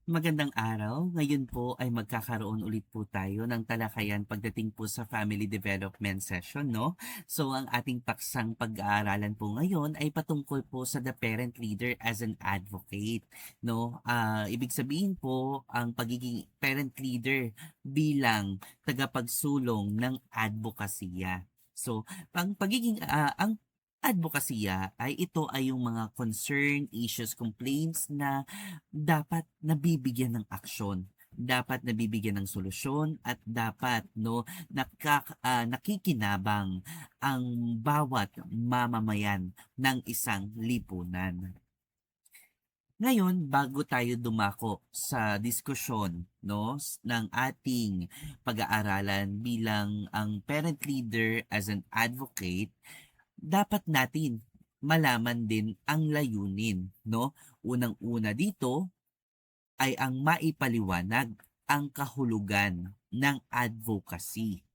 Magandang araw. Ngayon po ay magkakaroon ulit po tayo ng talakayan pagdating po sa family development session, no? So, ang ating paksang pag-aaralan po ngayon ay patungkol po sa the parent leader as an advocate, no? Ibig sabihin po, ang pagiging parent leader bilang tagapagsulong ng advokasya. So, ang advokasya ay ito ay yung mga concern, issues, complaints na dapat nabibigyan ng aksyon, dapat nabibigyan ng solusyon at dapat nakikinabang ang bawat mamamayan ng isang lipunan. Ngayon, bago tayo dumako sa diskusyon ng ating pag-aaralan bilang ang parent leader as an advocate, dapat natin malaman din ang layunin, no? Unang-una dito ay ang maipaliwanag ang kahulugan ng advocacy.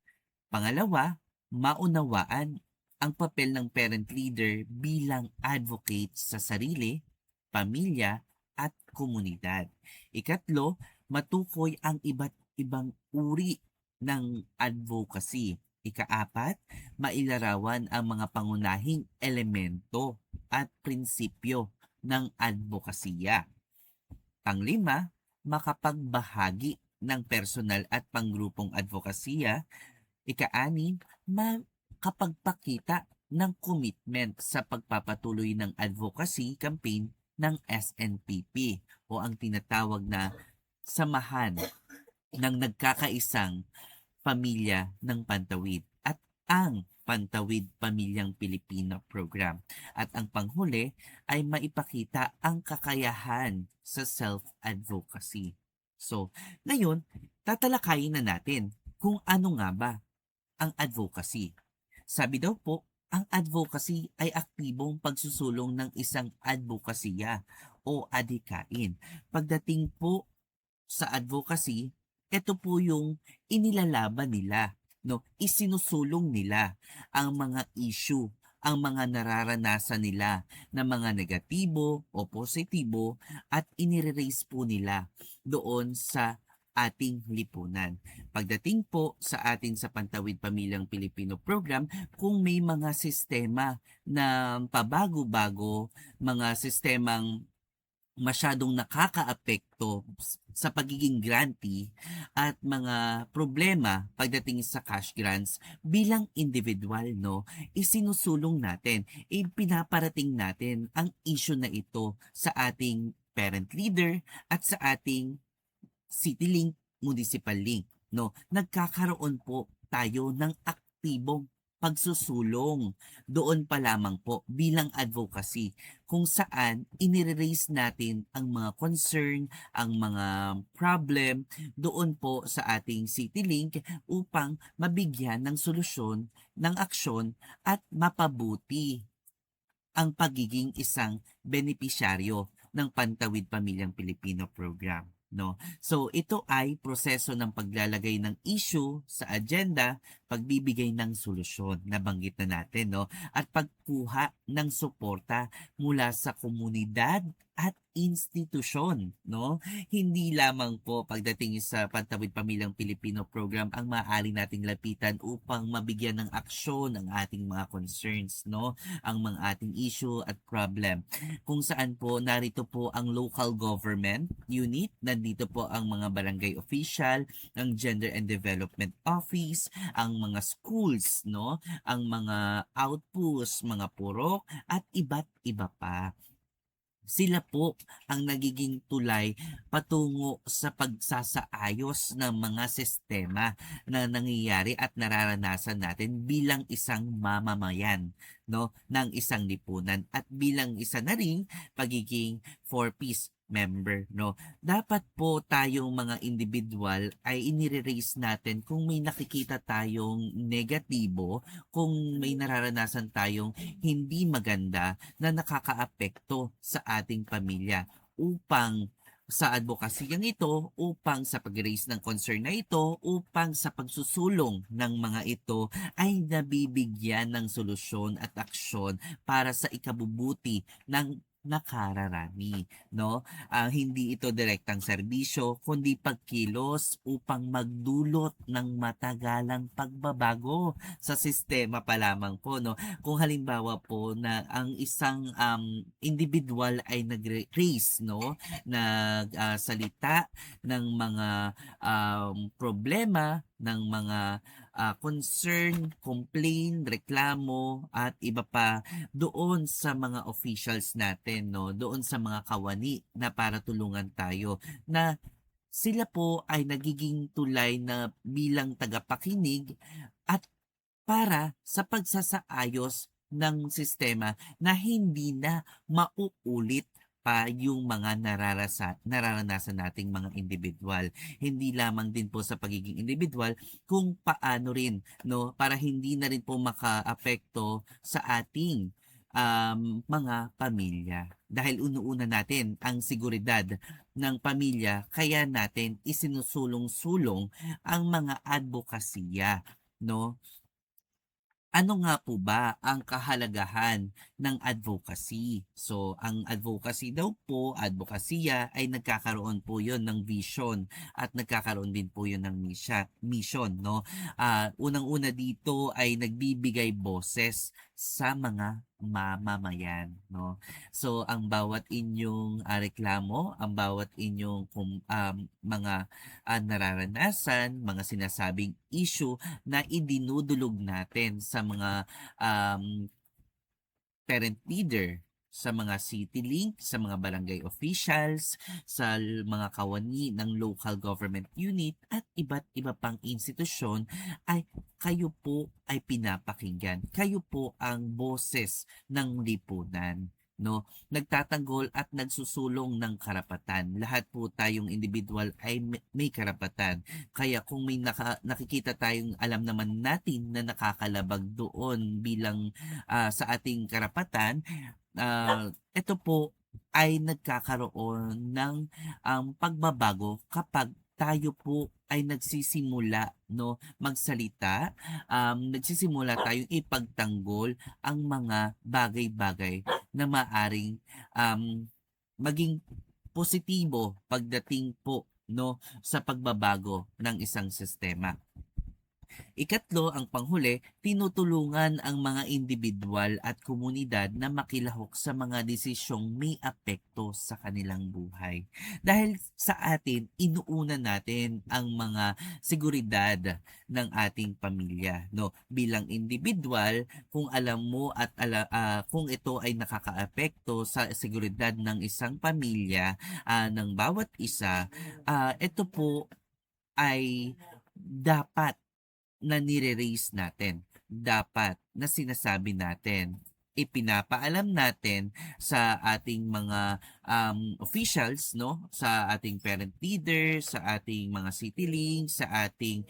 Pangalawa, maunawaan ang papel ng parent leader bilang advocate sa sarili, pamilya, at komunidad. Ikatlo, matukoy ang iba't ibang uri ng advocacy. Ikaapat, mailarawan ang mga pangunahing elemento at prinsipyo ng advokasya. Panglima, makapagbahagi ng personal at panggrupong advokasya. Ika-anim, makapagpakita ng commitment sa pagpapatuloy ng advocacy campaign ng SNPP o ang tinatawag na Samahan ng Nagkakaisang Pamilya ng Pantawid at ang Pantawid Pamilyang Pilipino Program. At ang panghuli ay maipakita ang kakayahan sa self-advocacy. So, ngayon, tatalakayin na natin kung ano nga ba ang advocacy. Sabi daw po, ang advocacy ay aktibong pagsusulong ng isang advokasya o adhikain. Pagdating po sa advocacy, ito po yung inilalaban nila, no? Isinusulong nila ang mga issue, ang mga nararanasan nila na mga negatibo o positibo at inire-raise po nila doon sa ating lipunan. Pagdating po sa atin sa Pantawid Pamilyang Pilipino Program, kung may mga sistema na pabago-bago, mga sistemang masyadong nakakaapekto sa pagiging grantee at mga problema pagdating sa cash grants bilang individual, no, isinusulong natin, ipinaparating natin ang issue na ito sa ating parent leader at sa ating city link, municipal link, no. Nagkakaroon po tayo ng aktibong pagsusulong doon pa lamang po bilang advocacy kung saan inire-raise natin ang mga concern, ang mga problem doon po sa ating city link upang mabigyan ng solusyon, ng aksyon at mapabuti ang pagiging isang benepisyaryo ng Pantawid Pamilyang Pilipino Program, no? So ito ay proseso ng paglalagay ng issue sa agenda, pagbibigay ng solusyon, nabanggit na natin, no? At pagkuha ng suporta mula sa komunidad at institusyon, no? Hindi lamang po pagdating sa Pantawid Pamilyang Pilipino Program ang maaari nating lapitan upang mabigyan ng aksyon ang ating mga concerns, no? Ang mga ating issue at problem. Kung saan po narito po ang local government unit, nandito po ang mga barangay official, ang Gender and Development Office, ang mga schools, no? Ang mga outposts, mga purok at iba't iba pa. Sila po ang nagiging tulay patungo sa pagsasaayos ng mga sistema na nangyayari at nararanasan natin bilang isang mamamayan, no, ng isang lipunan at bilang isa na ring pagiging four-piece member, no. Dapat po tayong mga individual ay inire-raise natin kung may nakikita tayong negatibo, kung may nararanasan tayong hindi maganda na nakakaapekto sa ating pamilya upang sa advocacy ito, upang sa pag-raise ng concern na ito, upang sa pagsusulong ng mga ito ay nabibigyan ng solusyon at aksyon para sa ikabubuti ng nakararami, no? Hindi ito direktang serbisyo, kundi pagkilos upang magdulot ng matagalang pagbabago sa sistema pa lamang po, no? Kung halimbawa po na ang isang individual ay nag-raise, no? Salita ng mga problema, ng mga concern, complain, reklamo, at iba pa doon sa mga officials natin, no? Doon sa mga kawani na para tulungan tayo na sila po ay nagiging tulay na bilang tagapakinig at para sa pagsasaayos ng sistema na hindi na mauulit pa yung mga nararanasan nating mga individual. Hindi lamang din po sa pagiging individual, kung paano rin, no, para hindi na rin po makaapekto sa ating mga pamilya. Dahil unuuna natin ang seguridad ng pamilya, kaya natin isinusulong-sulong ang mga advokasya, no? Ano nga po ba ang kahalagahan ng advocacy? So, ang advocacy daw po, advokasya, ay nagkakaroon po yon ng vision at nagkakaroon din po yon ng mission, no? Unang-una dito ay nagbibigay boses sa mga mamamayan, no? So, ang bawat inyong reklamo, ang bawat inyong mga nararanasan, mga sinasabing issue na idinudulog natin sa mga parent leader, sa mga city link, sa mga barangay officials, sa mga kawani ng local government unit at iba't iba pang institusyon, ay kayo po ay pinapakinggan. Kayo po ang boses ng lipunan, no? Nagtatanggol at nagsusulong ng karapatan. Lahat po tayong individual ay may karapatan. Kaya kung may nakikita tayong alam naman natin na nakakalabag doon bilang sa ating karapatan, ito po ay nagkakaroon ng pagbabago kapag tayo po ay nagsisimula, no, magsalita, nagsisimula tayong ipagtanggol ang mga bagay-bagay na maaring maging positibo pagdating po, no, sa pagbabago ng isang sistema. Ikatlo, ang panghuli, tinutulungan ang mga individual at komunidad na makilahok sa mga desisyong may apekto sa kanilang buhay. Dahil sa atin, inuuna natin ang mga seguridad ng ating pamilya, no? Bilang individual, kung alam mo at kung ito ay nakakaapekto sa seguridad ng isang pamilya, ng bawat isa, ito po ay dapat na nire-raise natin, dapat na sinasabi natin, ipinapaalam natin sa ating mga officials, no, sa ating parent leader, sa ating mga city link, sa ating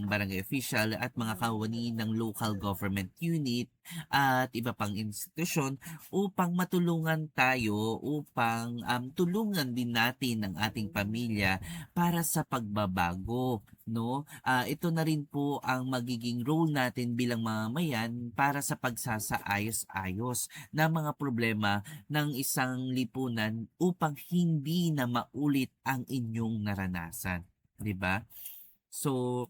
barangay official at mga kawani ng local government unit at iba pang institusyon upang matulungan tayo, upang tulungan din natin ang ating pamilya para sa pagbabago, no? Ito na rin po ang magiging role natin bilang mamamayan para sa pagsasaayos-ayos ng mga problema ng isang lipunan upang hindi na maulit ang inyong naranasan, 'di ba? So,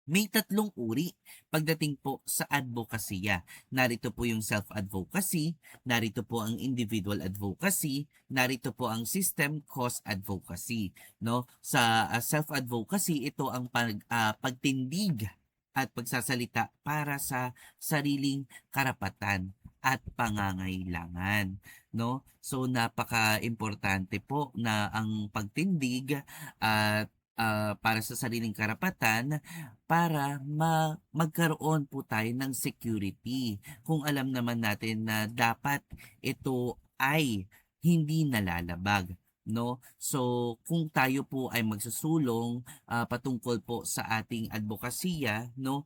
may tatlong uri pagdating po sa advokasya. Narito po yung self-advocacy, narito po ang individual advocacy, narito po ang system cause advocacy, no? Sa self-advocacy, ito ang pagtindig at pagsasalita para sa sariling karapatan at pangangailangan, no? So napaka-importante po na ang pagtindig at para sa sariling karapatan para magkaroon po tayo ng security. Kung alam naman natin na dapat ito ay hindi nalalabag, no? So kung tayo po ay magsusulong patungkol po sa ating advokasya, no?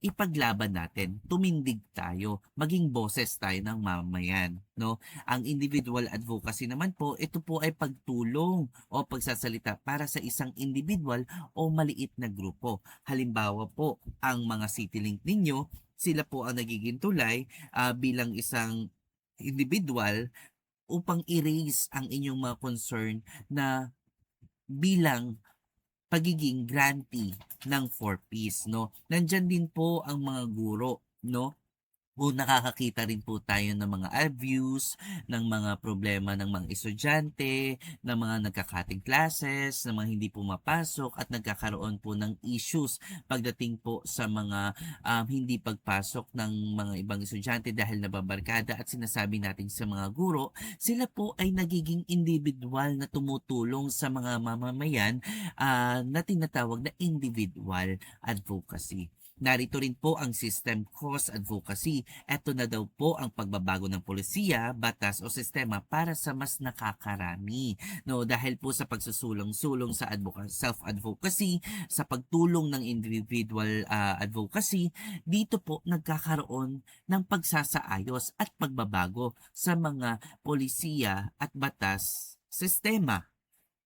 Ipaglaban natin, tumindig tayo, maging boses tayo ng mamayan, no? Ang individual advocacy naman po, ito po ay pagtulong o pagsasalita para sa isang individual o maliit na grupo. Halimbawa po, ang mga CityLink ninyo, sila po ang nagiging tulay bilang isang individual upang i-raise ang inyong mga concern na bilang pagiging grantee ng 4Ps 'no. Nandiyan din po ang mga guro 'no. Kung nakakakita rin po tayo ng mga abuse, ng mga problema ng mga estudyante, ng mga nagka-cutting classes, ng mga hindi pumapasok at nagkakaroon po ng issues pagdating po sa mga hindi pagpasok ng mga ibang estudyante dahil nababarkada at sinasabi natin sa mga guro, sila po ay nagiging individual na tumutulong sa mga mamamayan na tinatawag na individual advocacy. Narito rin po ang system cause advocacy. Ito na daw po ang pagbabago ng polisiya, batas o sistema para sa mas nakakarami. No, dahil po sa pagsusulong-sulong sa self-advocacy, sa pagtulong ng individual advocacy, dito po nagkakaroon ng pagsasaayos at pagbabago sa mga polisiya at batas sistema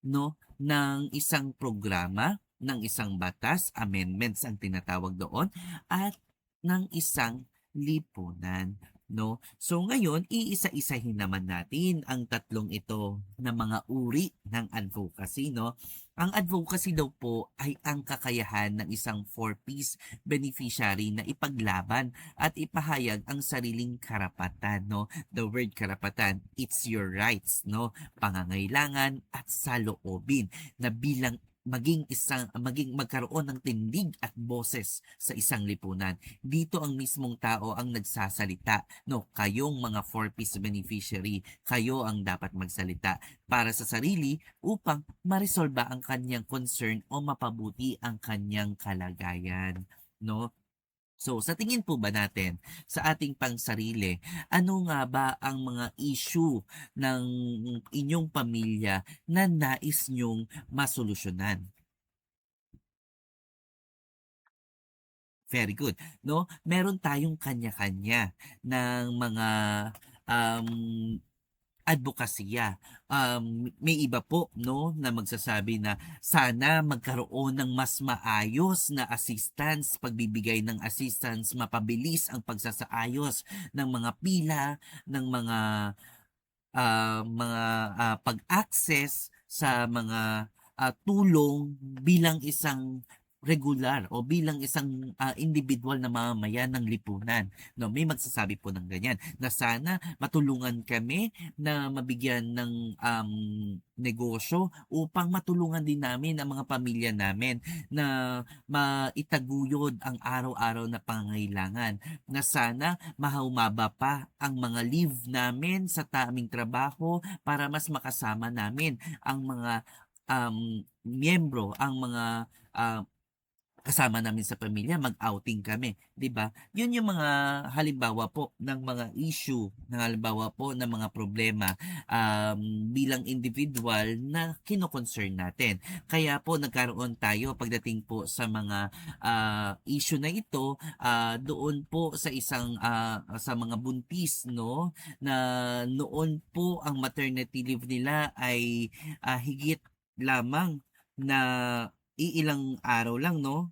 no ng isang programa, ng isang batas, amendments ang tinatawag doon, at ng isang lipunan. No? So ngayon, iisa-isahin naman natin ang tatlong ito na mga uri ng advocacy. No? Ang advocacy daw po ay ang kakayahan ng isang 4Ps beneficiary na ipaglaban at ipahayag ang sariling karapatan. No? The word karapatan, it's your rights, no? Pangangailangan at saloobin na bilang maging magkaroon ng tindig at boses sa isang lipunan. Dito ang mismong tao ang nagsasalita, no? Kayong mga 4Ps beneficiary, kayo ang dapat magsalita para sa sarili upang maresolba ang kanyang concern o mapabuti ang kanyang kalagayan, no? So, sa tingin po ba natin sa ating pangsarili, ano nga ba ang mga issue ng inyong pamilya na nais nyong masolusyonan? Very good, 'no? Meron tayong kanya-kanya ng mga um, adbokasya. May iba po 'no, na magsasabi na sana magkaroon ng mas maayos na assistance, pagbibigay ng assistance, mapabilis ang pagsasaayos ng mga pila, ng pag-access sa mga tulong bilang isang regular o bilang isang individual na mamamayan ng lipunan. No, may magsasabi po ng ganyan na sana matulungan kami na mabigyan ng negosyo upang matulungan din namin ang mga pamilya namin na maitaguyod ang araw-araw na pangangailangan, na sana mahumaba pa ang mga leave namin sa aming trabaho para mas makasama namin ang mga miyembro, ang mga ah, kasama namin sa pamilya, mag-outing kami, 'di ba? 'Yun yung mga halimbawa po ng mga issue, ng halimbawa po ng mga problema bilang individual na kino-concern natin. Kaya po nagkaroon tayo pagdating po sa mga issue na ito doon po sa isang sa mga buntis, no, na noon po ang maternity leave nila ay higit lamang na iilang araw lang, no,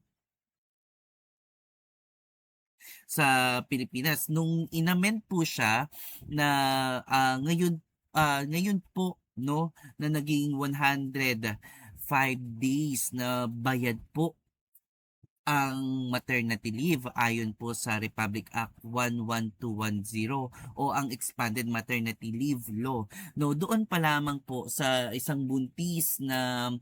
sa Pilipinas. Nung inamend po siya na ngayon po 'no, na naging 105 days na bayad po ang maternity leave ayon po sa Republic Act 11210 o ang Expanded Maternity Leave Law. No, doon pa lamang po sa isang buntis na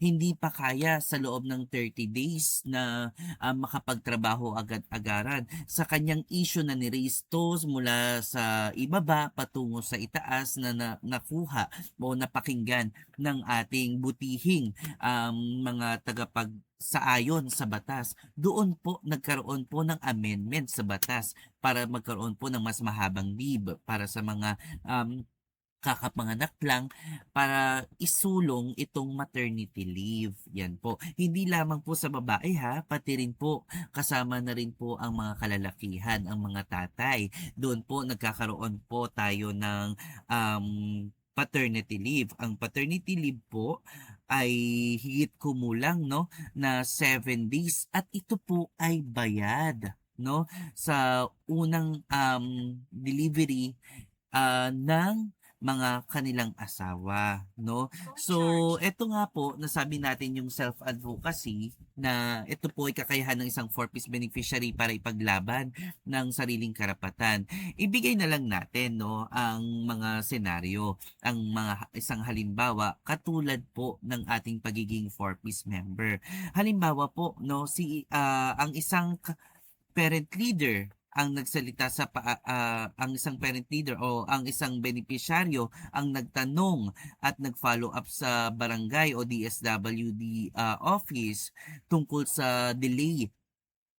hindi pa kaya sa loob ng 30 days na makapagtrabaho agad-agaran. Sa kanyang issue na ni-raise to mula sa ibaba patungo sa itaas na nakuha o napakinggan ng ating butihing mga sa ayon sa batas, doon po nagkaroon po ng amendment sa batas para magkaroon po ng mas mahabang leave para sa mga kakapanganak lang para isulong itong maternity leave. Yan po. Hindi lamang po sa babae ha, pati rin po kasama na rin po ang mga kalalakihan, ang mga tatay. Doon po nagkakaroon po tayo ng paternity leave. Ang paternity leave po ay higit kumulang no na 7 days at ito po ay bayad. no, sa unang delivery ng mga kanilang asawa, no? So, eto nga po, nasabi natin yung self-advocacy na ito po ay kakayahan ng isang four-piece beneficiary para ipaglaban ng sariling karapatan. Ibigay na lang natin, no, ang mga senaryo, ang mga isang halimbawa katulad po ng ating pagiging four-piece member. Halimbawa po, no, ang isang parent leader ang nagsalita sa ang isang parent leader o ang isang benepisyaryo ang nagtanong at nag-follow up sa barangay o DSWD office tungkol sa delay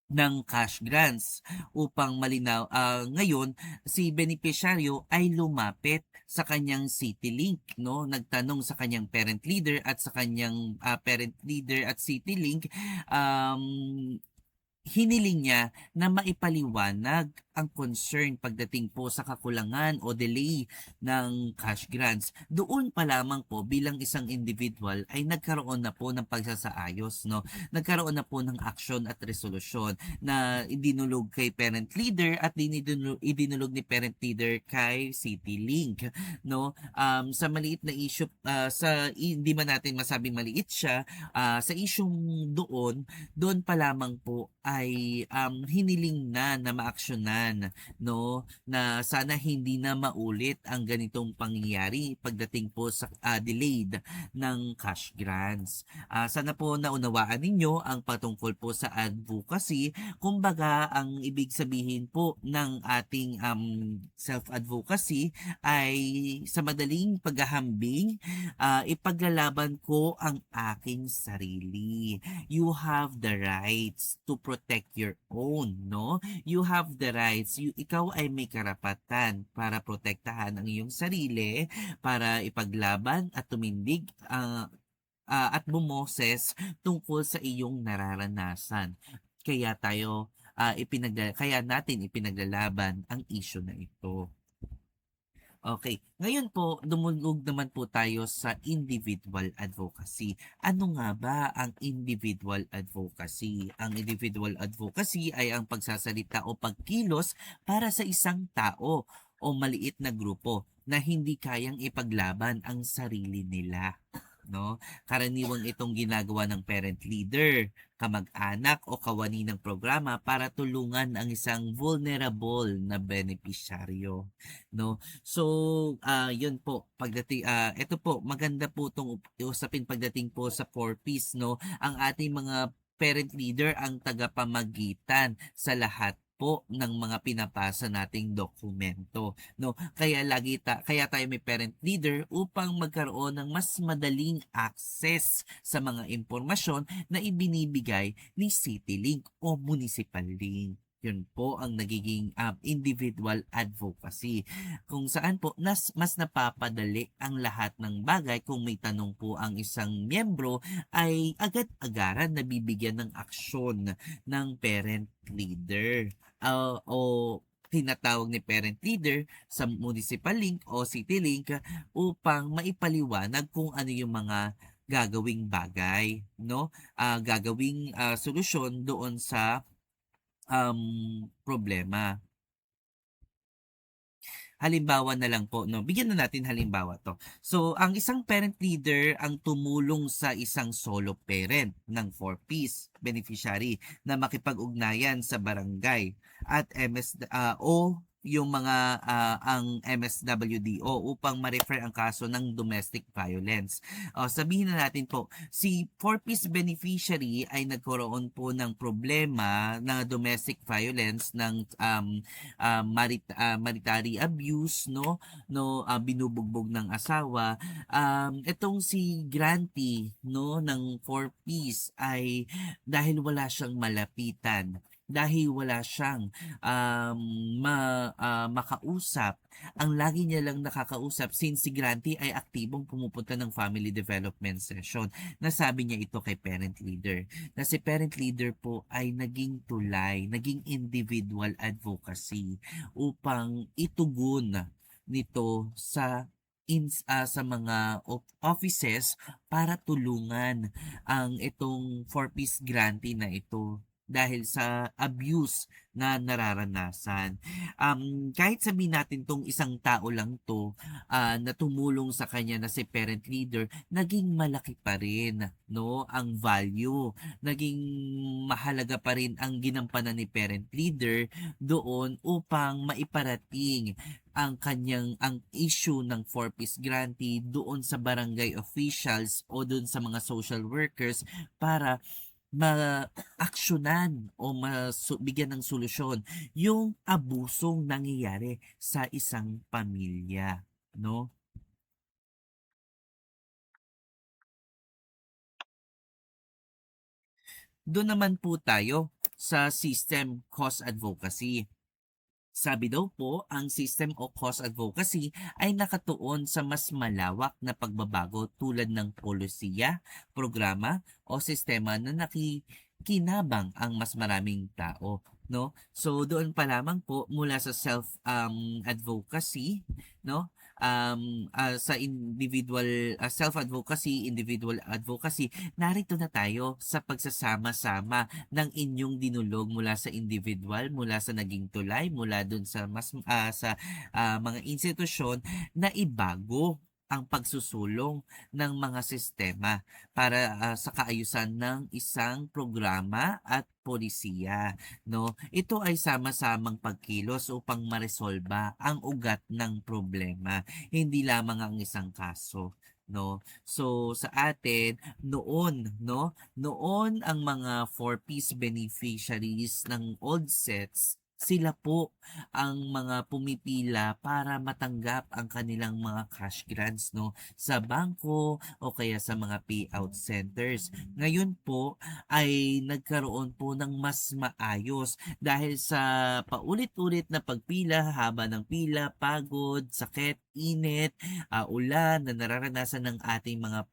ng cash grants upang malinaw ngayon si benepisyaryo ay lumapit sa kanyang CityLink, no, nagtanong sa kanyang parent leader at sa kanyang parent leader at CityLink. Hiniling niya na maipaliwanag ang concern pagdating po sa kakulangan o delay ng cash grants. Doon pa lamang po bilang isang individual ay nagkaroon na po ng pagsasaayos, no? Nagkaroon na po ng aksyon at resolusyon na idinulog kay parent leader at idinulog ni parent leader kay CityLink, no? Sa maliit na issue, hindi man natin masabing maliit siya, sa issue doon pa lamang po ay hiniling na maaksyonan, no, na sana hindi na maulit ang ganitong pangyayari pagdating po sa delayed ng cash grants. Sana po naunawaan ninyo ang patungkol po sa advocacy. Kumbaga, ang ibig sabihin po ng ating self-advocacy ay sa madaling paghahambing, ipaglalaban ko ang aking sarili. You have the rights to protect your own, no? You have the rights. Ikaw ay may karapatan para protektahan ang iyong sarili, para ipaglaban at tumindig at bumoses tungkol sa iyong nararanasan. Kaya natin ipinaglalaban ang issue na ito. Okay. Ngayon po, dumulog naman po tayo sa individual advocacy. Ano nga ba ang individual advocacy? Ang individual advocacy ay ang pagsasalita o pagkilos para sa isang tao o maliit na grupo na hindi kayang ipaglaban ang sarili nila, no? Karaniwang itong ginagawa ng parent leader, kamag-anak o kawani ng programa para tulungan ang isang vulnerable na benepisyaryo, no? So, yun po, ito po, maganda po itong usapin pagdating po sa four-piece, no? Ang ating mga parent leader ang tagapamagitan sa lahat po ng mga pinapasa nating dokumento, no? Kaya tayo may parent leader upang magkaroon ng mas madaling access sa mga impormasyon na ibinibigay ni CityLink o Municipal Link. Yun po ang nagiging individual advocacy. Kung saan po mas napapadali ang lahat ng bagay kung may tanong po ang isang miyembro ay agad-agaran nabibigyan ng aksyon ng parent leader. O tinatawag ni parent leader sa municipal link o city link upang maipaliwanag kung ano yung mga gagawing bagay, no? Gagawing solusyon doon sa problema. Halimbawa na lang po, no? Bigyan na natin halimbawa to. So, ang isang parent leader ang tumulong sa isang solo parent ng four-piece beneficiary na makipag-ugnayan sa barangay at o yung ang MSWDO upang ma-refer ang kaso ng domestic violence. Sabihin na natin po, si four-piece beneficiary ay nagkaroon po ng problema na domestic violence ng maritary abuse, binubugbog ng asawa. Itong si grantee, no, ng four-piece ay dahil wala siyang malapitan, dahil wala siyang makausap. Ang lagi niya lang nakakausap since si grantee ay aktibong pumupunta ng family development session. Nasabi niya ito kay parent leader. Na si parent leader po ay naging tulay, naging individual advocacy upang itugon nito sa mga offices para tulungan ang itong four-piece grantee na ito, dahil sa abuse na nararanasan. Kahit sabihin natin 'tong isang tao lang 'to, na tumulong sa kanya na si parent leader, naging malaki pa rin 'no, ang value. Naging mahalaga pa rin ang ginampanan ni parent leader doon upang maiparating ang issue ng 4-piece grantee doon sa barangay officials o doon sa mga social workers para maaksiyunan o bigyan ng solusyon yung abusong nangyayari sa isang pamilya, 'no? Doon naman po tayo sa system cost advocacy. Sabi daw po, ang system o cause advocacy ay nakatuon sa mas malawak na pagbabago tulad ng polisiya, programa o sistema na nakikinabang ang mas maraming tao. No? So doon pa lamang po mula sa self advocacy, no? Sa individual self advocacy, individual advocacy, narito na tayo sa pagsasama-sama ng inyong dinulog mula sa individual, mula sa naging tulay, mula dun sa mga institusyon na ibago ang pagsusulong ng mga sistema para sa kaayusan ng isang programa at polisiya, no? Ito ay sama-samang pagkilos upang maresolba ang ugat ng problema, hindi lamang ang isang kaso, no? So sa atin noon, no, noon ang mga four-piece beneficiaries ng old sets, sila po ang mga pumipila para matanggap ang kanilang mga cash grants, no, sa bangko o kaya sa mga payout centers. Ngayon po ay nagkaroon po ng mas maayos dahil sa paulit-ulit na pagpila, haba ng pila, pagod, sakit, init, ulan na nararanasan ng ating mga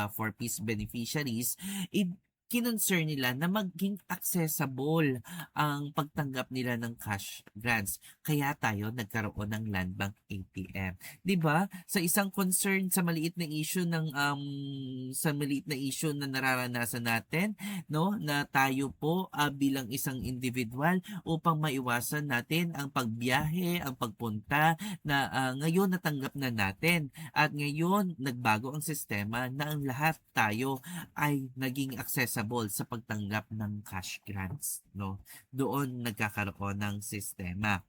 four-piece beneficiaries, kinoncern nila na maging accessible ang pagtanggap nila ng cash grants. Kaya tayo nagkaroon ng Land Bank ATM. 'Di ba? Sa isang concern sa maliit na issue na nararanasan natin, no, na tayo po bilang isang individual upang maiwasan natin ang pagbiyahe, ang pagpunta na ngayon natanggap na natin at ngayon nagbago ang sistema na ang lahat tayo ay naging accessible sa pagtanggap ng cash grants, no? Doon nagkakaroon ng sistema.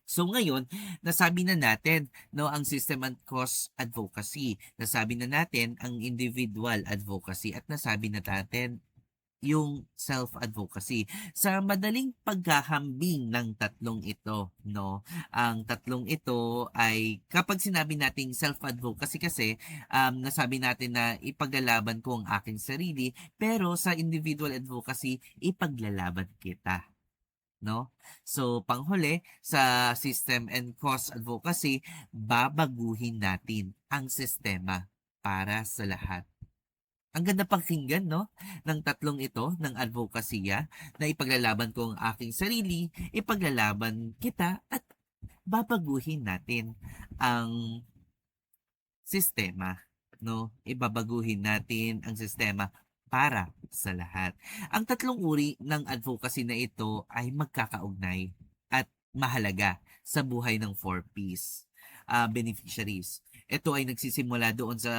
So ngayon, nasabi na natin no ang system and cause advocacy. Nasabi na natin ang individual advocacy at nasabi na natin yung self-advocacy. Sa madaling paghahambing ng tatlong ito, no? Ang tatlong ito ay kapag sinabi nating self-advocacy kasi nasabi natin na ipaglalaban ko ang aking sarili, pero sa individual advocacy, ipaglalaban kita. No? So, panghuli, sa system and cause advocacy, babaguhin natin ang sistema para sa lahat. Ang ganda pakinggan, no? Ng tatlong ito, ng advokasya, na ipaglalaban ko ang aking sarili, ipaglalaban kita, at babaguhin natin ang sistema, no? Ibabaguhin natin ang sistema para sa lahat. Ang tatlong uri ng advocacy na ito ay magkakaugnay at mahalaga sa buhay ng 4Ps beneficiaries. Ito ay nagsisimula doon sa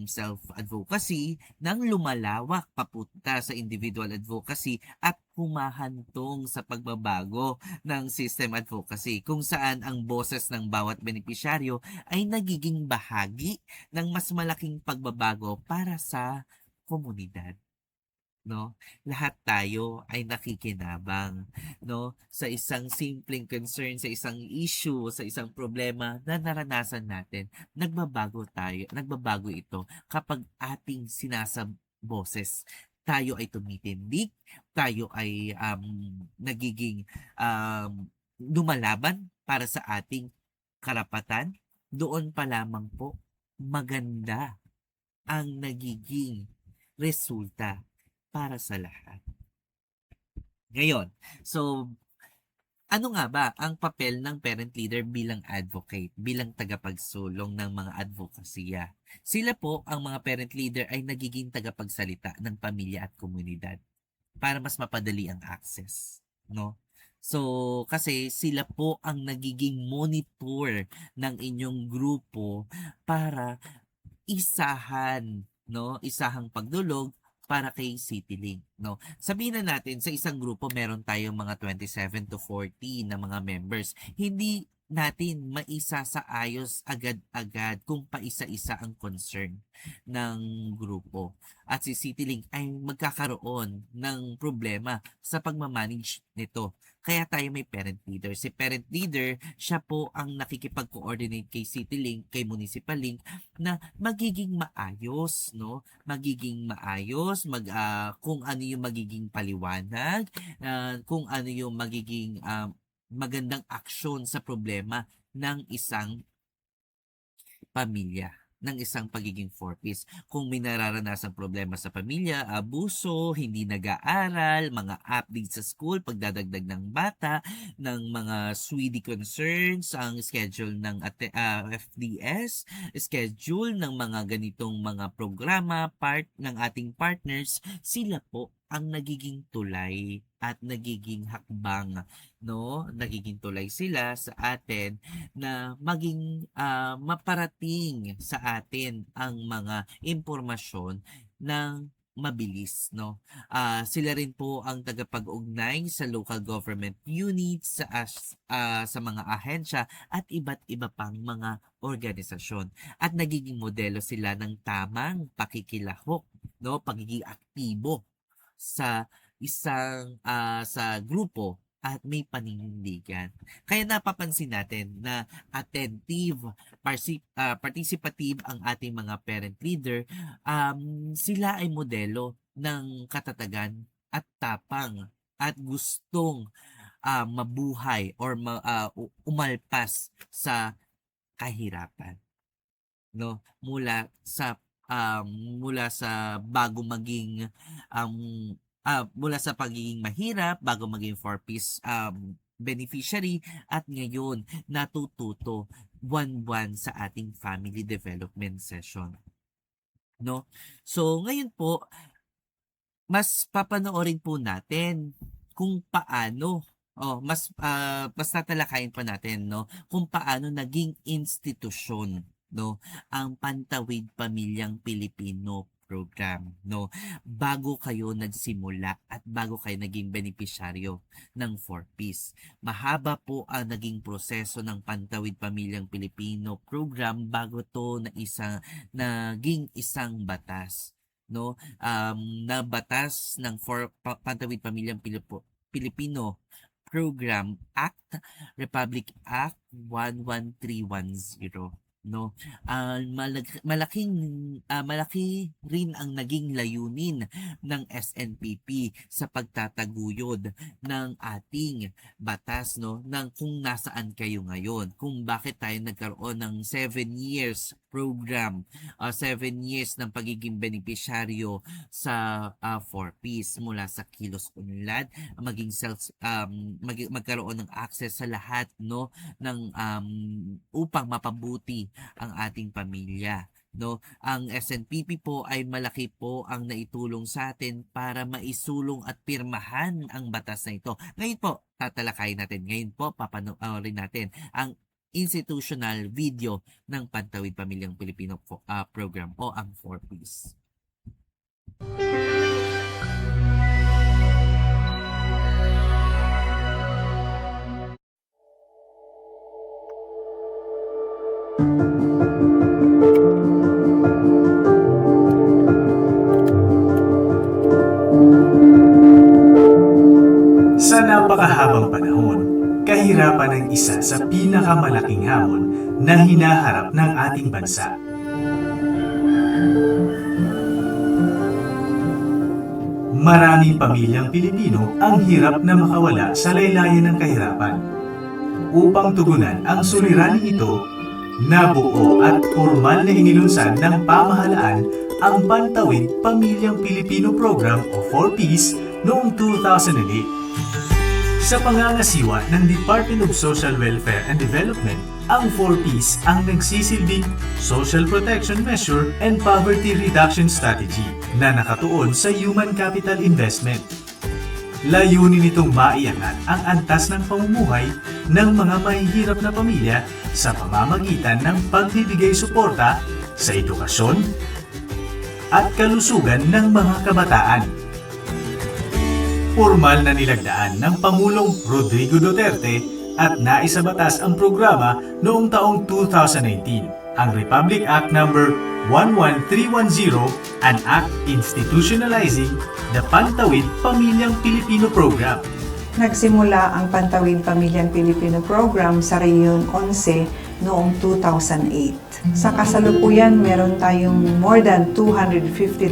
self-advocacy nang lumalawak papunta sa individual advocacy at humahantong sa pagbabago ng system advocacy kung saan ang boses ng bawat benepisyaryo ay nagiging bahagi ng mas malaking pagbabago para sa komunidad. No, lahat tayo ay nakikinabang, no, sa isang simpleng concern, sa isang issue, sa isang problema na naranasan natin. Nagbabago ito kapag ating boses. Tayo ay tumitindig, tayo ay nagiging lumalaban para sa ating karapatan. Doon pa lamang po maganda ang nagiging resulta para sa lahat. Ngayon, so ano nga ba ang papel ng parent leader bilang advocate, bilang tagapagsulong ng mga advokasya? Sila po, ang mga parent leader ay nagiging tagapagsalita ng pamilya at komunidad. para mas mapadali ang access, no? So, kasi sila po ang nagiging monitor ng inyong grupo para isahan, no? Isahang pagdulog para kay CityLink, no? Sabihin na natin sa isang grupo meron tayong mga 27 to 40 na mga members. Hindi natin maisasaayos agad-agad kung paisa-isa ang concern ng grupo. At si CityLink ay magkakaroon ng problema sa pagmamanage nito. Kaya tayo may parent leader. Si parent leader, siya po ang nakikipag-coordinate kay CityLink, kay Municipal Link na magiging maayos, no? Magiging maayos, kung ano yung magiging paliwanag, kung ano yung magiging magandang aksyon sa problema ng isang pamilya, ng isang pagiging 4Ps. Kung may nararanasang problema sa pamilya, abuso, hindi nag-aaral, mga updates sa school, pagdadagdag ng bata, ng mga SWIDI concerns, ang schedule ng FDS, schedule ng mga ganitong mga programa, part ng ating partners, sila po ang nagiging tulay at nagiging hakbang, no? Nagiging tulay sila sa atin na maging maparating sa atin ang mga impormasyon ng mabilis, no? Sila rin po ang tagapag-ugnay sa local government units, sa mga ahensya at iba't iba pang mga organisasyon. At nagiging modelo sila ng tamang pakikilahok, no? Pagiging aktibo sa isang sa grupo at may paninindigan. Kaya napapansin natin na attentive, participative ang ating mga parent leader. Sila ay modelo ng katatagan at tapang at gustong mabuhay or umalpas sa kahirapan, no? Mula sa bago maging mula sa pagiging mahirap bago maging 4Ps beneficiary at ngayon natututo buwan-buwan sa ating family development session, no? So ngayon po mas papanoorin po natin kung paano mas tatalakayin pa natin, no, kung paano naging institusyon, no, ang Pantawid Pamilyang Pilipino program, no, bago kayo nagsimula at bago kayo naging benepisyaryo ng 4Ps. Mahaba po ang naging proseso ng Pantawid Pamilyang Pilipino program bago to naging isang batas, no, na batas ng Pantawid Pamilyang Pilipino Program Act, Republic Act 11310, no? Malaki rin ang naging layunin ng SNPP sa pagtataguyod ng ating batas, no, ng kung nasaan kayo ngayon, kung bakit tayo nagkaroon ng 7 years program, 7 years ng pagiging benepisyaryo sa 4Ps mula sa kilos unlad, maging magkaroon ng access sa lahat, no, ng upang mapabuti ang ating pamilya, no? Ang SNPP po ay malaki po ang naitulong sa atin para maisulong at pirmahan ang batas na ito. Ngayon po, tatalakayin natin. Ngayon po, papanoorin natin ang institutional video ng Pantawid Pamilyang Pilipino program o ang 4Ps. Sa napakahabang panahon, kahirapan ang isa sa pinakamalaking hamon na hinaharap ng ating bansa. Maraming pamilyang Pilipino ang hirap na makawala sa laylayan ng kahirapan. Upang tugunan ang suliraning ito, nabuo at formal na inilunsad ng pamahalaan ang Pantawid Pamilyang Pilipino Program o 4Ps noong 2008. Sa pangangasiwa ng Department of Social Welfare and Development, ang 4Ps ang nagsisilbing Social Protection Measure and Poverty Reduction Strategy na nakatuon sa Human Capital Investment. Layunin nitong maiangat ang antas ng pamumuhay ng mga mahihirap na pamilya sa pamamagitan ng pagbibigay suporta sa edukasyon at kalusugan ng mga kabataan. Formal na nilagdaan ng Pangulong Rodrigo Duterte at naisabatas ang programa noong taong 2019, ang Republic Act No. 11310, an act institutionalizing the Pantawid Pamilyang Pilipino Program. Nagsimula ang Pantawid Pamilyang Pilipino Program sa Rehiyon 11 noong 2008. Sa kasalukuyan, meron tayong more than 250,000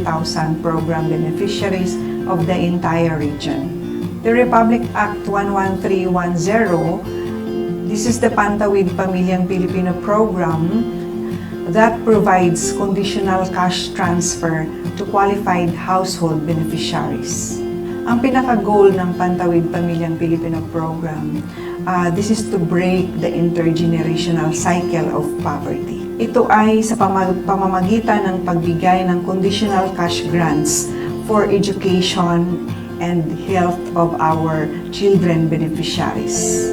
program beneficiaries of the entire region. The Republic Act 11310, this is the Pantawid Pamilyang Pilipino Program that provides conditional cash transfer to qualified household beneficiaries. Ang pinaka-goal ng Pantawid Pamilyang Pilipino Program, this is to break the intergenerational cycle of poverty. Ito ay sa pamamagitan ng pagbigay ng conditional cash grants for education and health of our children beneficiaries.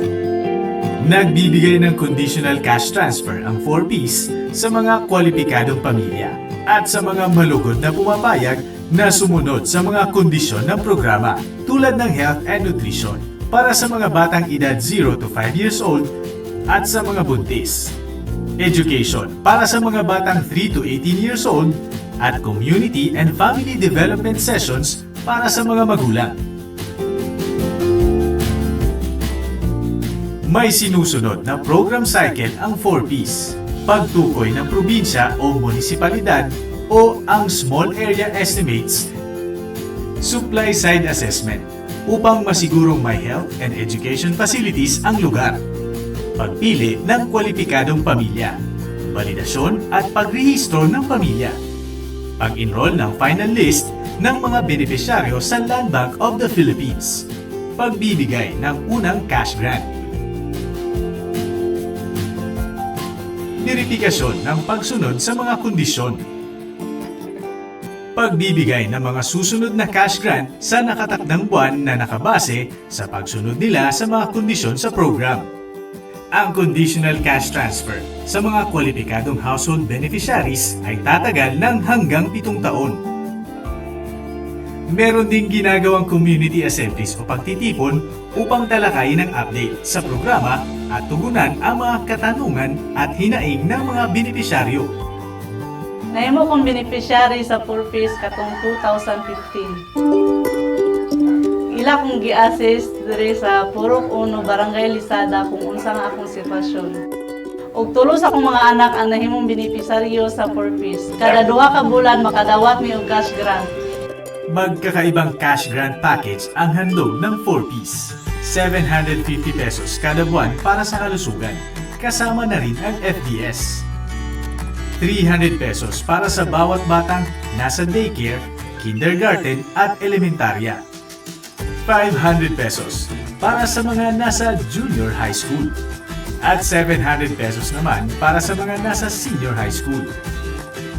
Nagbibigay ng conditional cash transfer ang 4Ps sa mga kwalipikadong pamilya at sa mga malugod na pumapayag na sumunod sa mga kondisyon ng programa tulad ng health and nutrition para sa mga batang edad 0 to 5 years old at sa mga buntis. Education para sa mga batang 3 to 18 years old at community and family development sessions para sa mga magulang. May sinusunod na program cycle ang 4Ps, pagtukoy ng probinsya o munisipalidad o ang Small Area Estimates, Supply Side Assessment upang masigurong may health and education facilities ang lugar, pagpili ng kwalipikadong pamilya, validasyon at pagrehistro ng pamilya, pag-enroll ng final list ng mga benepisyaryo sa Land Bank of the Philippines, pagbibigay ng unang cash grant, verifikasyon ng pagsunod sa mga kondisyon, pagbibigay ng mga susunod na cash grant sa nakatakdang buwan na nakabase sa pagsunod nila sa mga kondisyon sa program. Ang conditional cash transfer sa mga kwalipikadong household beneficiaries ay tatagal ng hanggang 7 taon. Meron ding ginagawang community assemblies o pagtitipon upang talakayin ang update sa programa at tugunan ang mga katanungan at hinaing ng mga benepisyaryo. Nahimo kong beneficiary sa 4Ps katong 2015. Ila kong gi-assist diri sa Purok 1, Barangay Lisada kung unsa nga akong sitwasyon. Og tulo sa akong mga anak ang nahimong benepisaryo sa 4Ps. Kada 2 ka bulan makadawat mi og cash grant. Magkakaibang cash grant package ang handog ng 4Ps. 750 pesos kada buwan para sa kalusugan. Kasama na rin ang FDS. 300 pesos para sa bawat batang nasa daycare, kindergarten at elementarya. 500 pesos para sa mga nasa junior high school. At 700 pesos naman para sa mga nasa senior high school.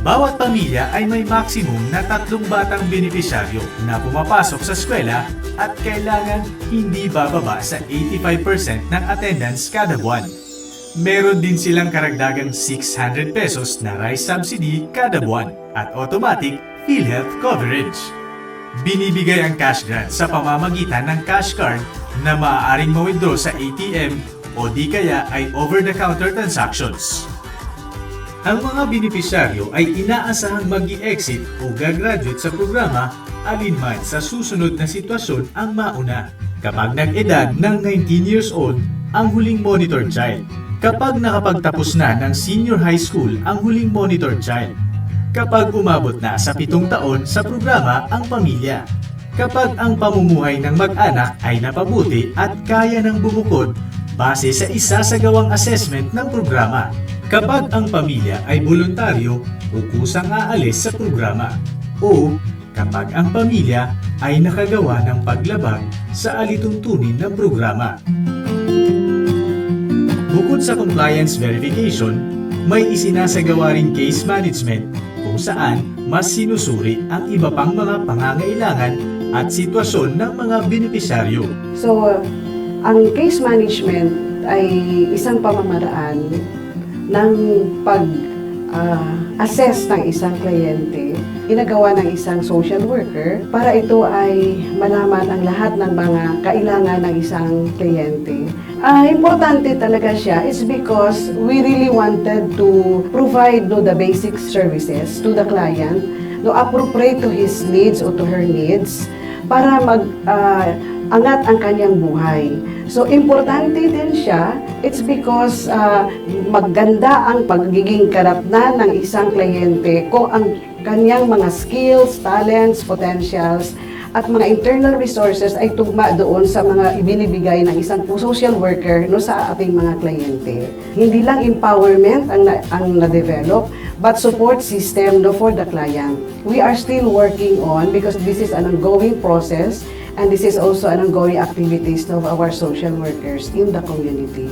Bawat pamilya ay may maximum na 3 batang benepisyaryo na pumapasok sa eskwela at kailangan hindi bababa sa 85% ng attendance kada buwan. Meron din silang karagdagang 600 pesos na rice subsidy kada buwan at automatic PhilHealth coverage. Binibigay ang cash grant sa pamamagitan ng cash card na maaaring ma-withdraw sa ATM o di kaya ay over-the-counter transactions. Ang mga benepisyaryo ay inaasahang mag-i-exit o gagraduate sa programa alinman sa susunod na sitwasyon ang mauna. Kapag nag-edad ng 19 years old ang huling monitored child. Kapag nakapagtapos na ng senior high school ang huling monitored child. Kapag umabot na sa 7 taon sa programa ang pamilya. Kapag ang pamumuhay ng mag-anak ay napabuti at kaya ng bumukod base sa isasagawang assessment ng programa. Kapag ang pamilya ay voluntaryo o kusang aalis sa programa. O kapag ang pamilya ay nakagawa ng paglabag sa alituntunin ng programa. Bukod sa compliance verification, may isinasagawa ring case management kung saan mas sinusuri ang iba pang mga pangangailangan at sitwasyon ng mga benepisyaryo. So, ang case management ay isang pamamaraan ng pag-assess ng isang kliyente, ginagawa ng isang social worker para ito ay malaman ang lahat ng mga kailangan ng isang kliyente. Importante talaga siya is because we really wanted to provide the basic services to the client, appropriate to his needs or to her needs para angat ang kanyang buhay. So, importante din siya. It's because magganda ang pagiging karatnan ng isang kliyente kung ang kanyang mga skills, talents, potentials, at mga internal resources ay tugma doon sa mga ibinibigay ng isang social worker sa ating mga kliyente. Hindi lang empowerment ang na-develop, but support system for the client. We are still working on because this is an ongoing process and this is also an ongoing activities of our social workers in the community.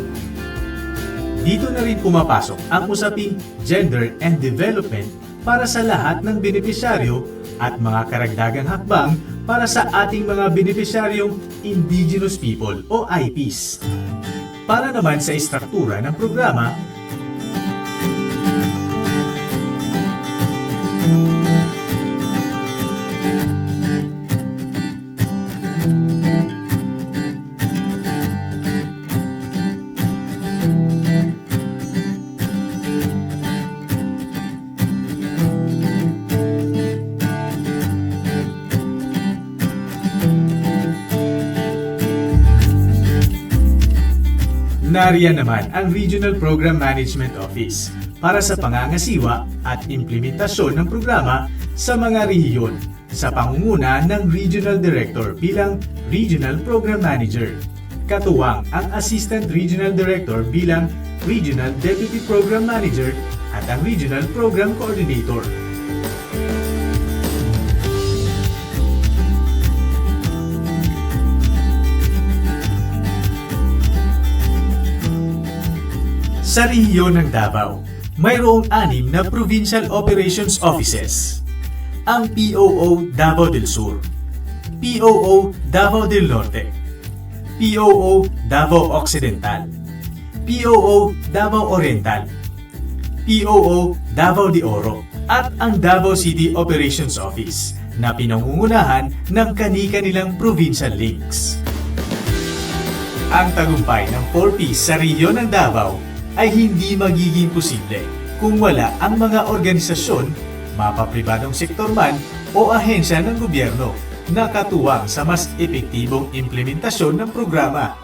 Dito na rin pumapasok ang usaping gender and development para sa lahat ng benepisyaryo at mga karagdagang hakbang para sa ating mga benepisyaryong Indigenous People o IPs. Para naman sa istruktura ng programa, nariyan naman ang Regional Program Management Office para sa pangangasiwa at implementasyon ng programa sa mga rehiyon sa pangunguna ng Regional Director bilang Regional Program Manager. Katuwang ang Assistant Regional Director bilang Regional Deputy Program Manager at ang Regional Program Coordinator. Sa rehiyon ng Davao, mayroong 6 na Provincial Operations Offices. Ang POO Davao del Sur, POO Davao del Norte, POO Davao Occidental, POO Davao Oriental, POO Davao de Oro, at ang Davao City Operations Office na pinangungunahan ng kani-kanilang provincial links. Ang tagumpay ng 4Ps sa rehiyon ng Davao ay hindi magiging posible kung wala ang mga organisasyon, mapapribadong sektor man o ahensya ng gobyerno na katuwang sa mas epektibong implementasyon ng programa.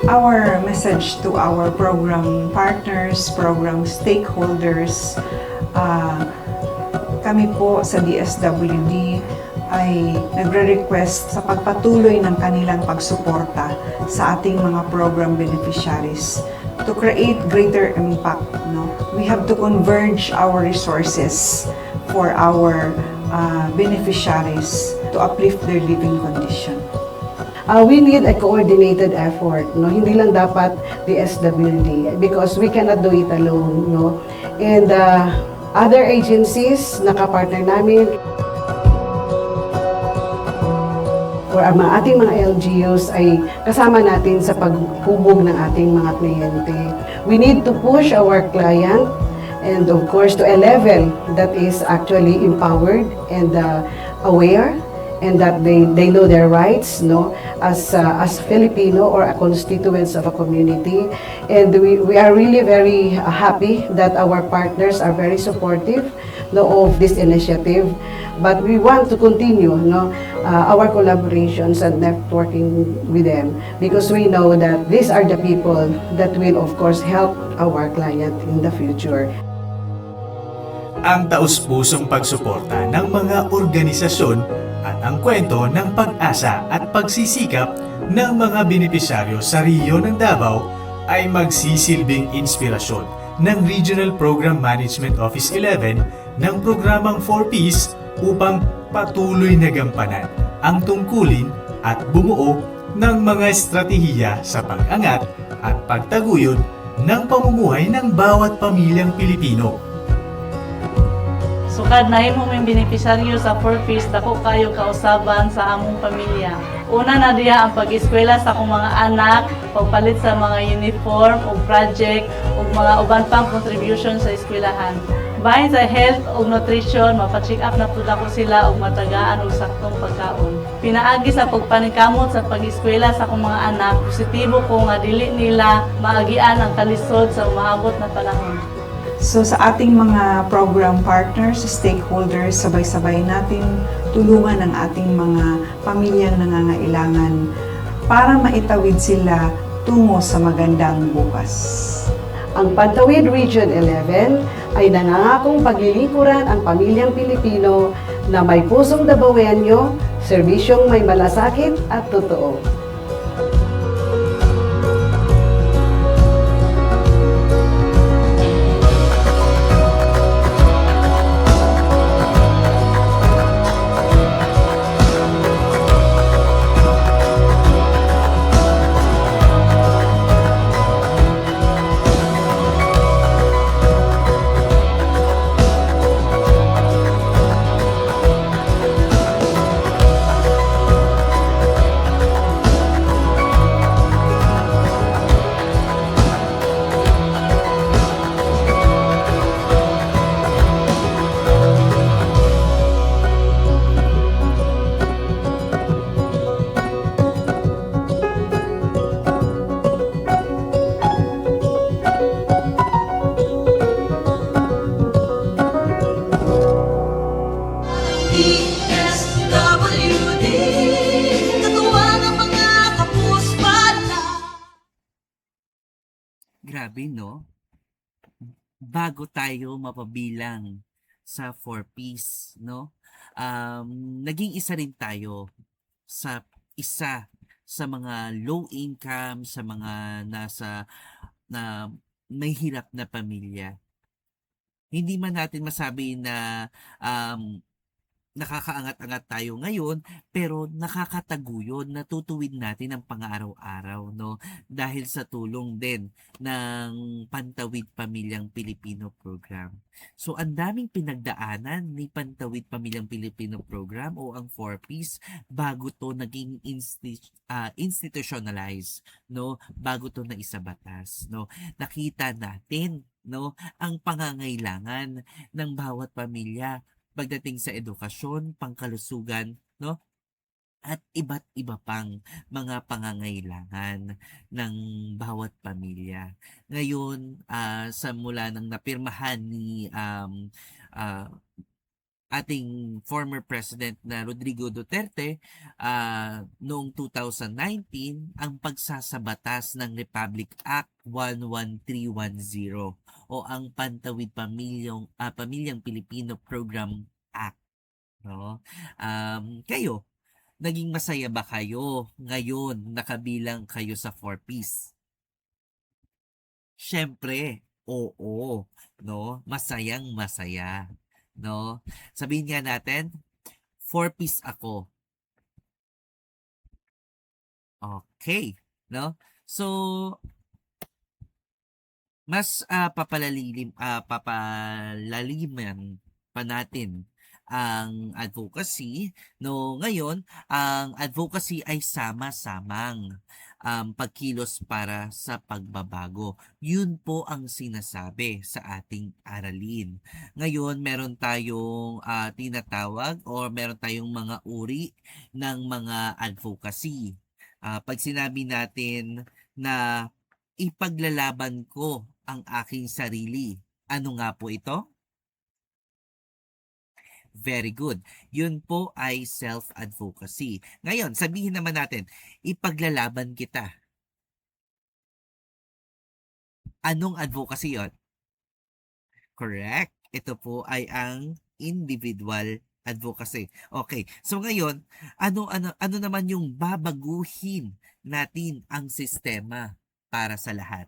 Our message to our program partners, program stakeholders, kami po sa DSWD ay nagre-request sa pagpatuloy ng kanilang pagsuporta sa ating mga program beneficiaries to create greater impact. We have to converge our resources for our beneficiaries to uplift their living condition. We need a coordinated effort. Hindi lang dapat the SWD because we cannot do it alone. And other agencies na kapartner namin, or ang ating mga LGUs ay kasama natin sa paghubog ng ating mga kliyente. We need to push our client and of course to a level that is actually empowered and aware and that they know their rights as Filipino or a constituents of a community. And we are really very happy that our partners are very supportive of this initiative. But we want to continue our collaborations and networking with them because we know that these are the people that will of course help our client in the future. Ang taus-pusong pagsuporta ng mga organisasyon at ang kwento ng pag-asa at pagsisikap ng mga benepisyaryo sa rehiyon ng Davao ay magsisilbing inspirasyon ng Regional Program Management Office 11 ng programang 4Ps upang patuloy na gampanan ang tungkulin at bumuo ng mga estratehiya sa pag-angat at pagtaguyod ng pamumuhay ng bawat pamilyang Pilipino. Sukad na himo ming benepisaryo sa 4Ps, dako kayo kausaban sa among pamilya. Una na diha ang pag-eskwela sa akong mga anak, pagpalit sa mga uniform o project ug mga uban pang contribution sa eskwelahan. Bahin sa health ug nutrition, mapacheck up na pud ako sila ug matagaan og saktong pagkaon. Pinaagi sa pagpaningkamot sa pag-eskwela sa akong mga anak, positibo ko nga dili nila maagian ang kalisod sa umaabot na panahon. So sa ating mga program partners, stakeholders, sabay-sabay natin tulungan ang ating mga pamilyang nangangailangan para maitawid sila tungo sa magandang bukas. Ang Pantawid Region 11 ay nangangakong paglilingkuran ang pamilyang Pilipino na may pusong Dabawenyo, serbisyong may malasakit at totoo. DSWD, katuwang ang mga kapuspala. Grabe, no? Bago tayo mapabilang sa 4Ps, no? Naging isa rin tayo sa isa sa mga low income, sa mga na may hirap na pamilya. Hindi man natin masabi na nakakaangat-angat tayo ngayon, pero nakakataguyod, natutuwid natin ang pang-araw-araw, no? Dahil sa tulong din ng Pantawid Pamilyang Pilipino Program. So, ang daming pinagdaanan ni Pantawid Pamilyang Pilipino Program o ang 4Ps bago to naging institutionalized, no? Bago to na isabatas, no? Nakita natin, no, ang pangangailangan ng bawat pamilya pagdating sa edukasyon, pangkalusugan, no? At iba't iba pang mga pangangailangan ng bawat pamilya. Ngayon, sa mula ng napirmahan ni ating former president na Rodrigo Duterte noong 2019 ang pagsasabatas ng Republic Act 11310 o ang Pantawid Pamilyang Pilipino Program Act, no? Kayo, naging masaya ba kayo ngayon nakabilang kayo sa 4Ps? Siyempre, oo, no? Masayang masaya, no? Sabihin nga natin, 4Ps ako. Okay, no? So, mas papalaliman pa natin ang advocacy, no? Ngayon, ang advocacy ay sama-samang pagkilos para sa pagbabago. Yun po ang sinasabi sa ating aralin. Ngayon, meron tayong tinatawag or meron tayong mga uri ng mga advocacy. Pag sinabi natin na ipaglalaban ko ang aking sarili, ano nga po ito? Very good. Yun po ay self-advocacy. Ngayon, sabihin naman natin, ipaglalaban kita. Anong advocacy yon? Correct. Ito po ay ang individual advocacy. Okay. So ngayon, ano naman yung babaguhin natin ang sistema para sa lahat?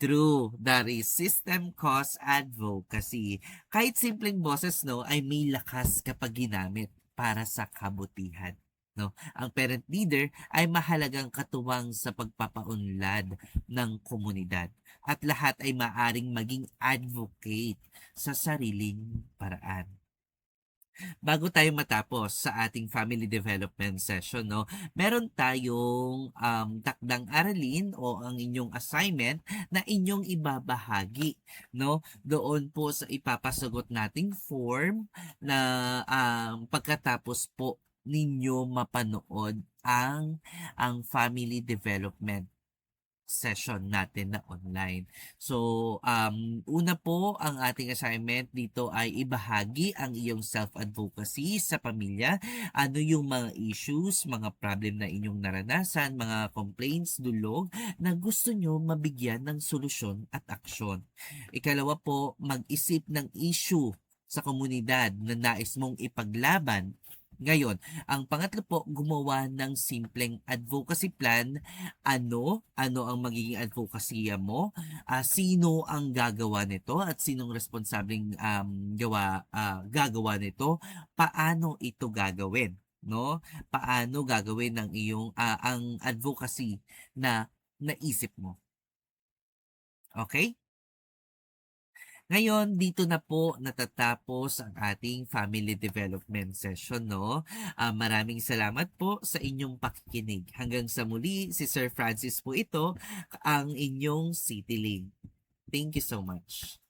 True, that is system cause advocacy. Kahit simpleng boses, no, ay may lakas kapag ginamit para sa kabutihan. No? Ang parent leader ay mahalagang katuwang sa pagpapaunlad ng komunidad at lahat ay maaring maging advocate sa sariling paraan. Bago tayo matapos sa ating family development session, no, meron tayong takdang aralin o ang inyong assignment na inyong ibabahagi, no, doon po sa ipapasagot nating form na pagkatapos po ninyo mapanood ang family development session natin na online. So, una po ang ating assignment dito ay ibahagi ang iyong self-advocacy sa pamilya. Ano yung mga issues, mga problem na inyong naranasan, mga complaints, dulog na gusto nyo mabigyan ng solusyon at aksyon. Ikalawa po, mag-isip ng issue sa komunidad na nais mong ipaglaban. Ngayon, ang pangatlo po, gumawa ng simpleng advocacy plan. Ano ang magiging advocacy mo? Sino ang gagawa nito at sinong responsableng gagawa nito? Paano ito gagawin? No? Paano gagawin ng iyong ang advocacy na naisip mo? Okay? Ngayon, dito na po natatapos ang ating family development session, no? Maraming salamat po sa inyong pakikinig. Hanggang sa muli, si Sir Francis po ito, ang inyong CityLink. Thank you so much.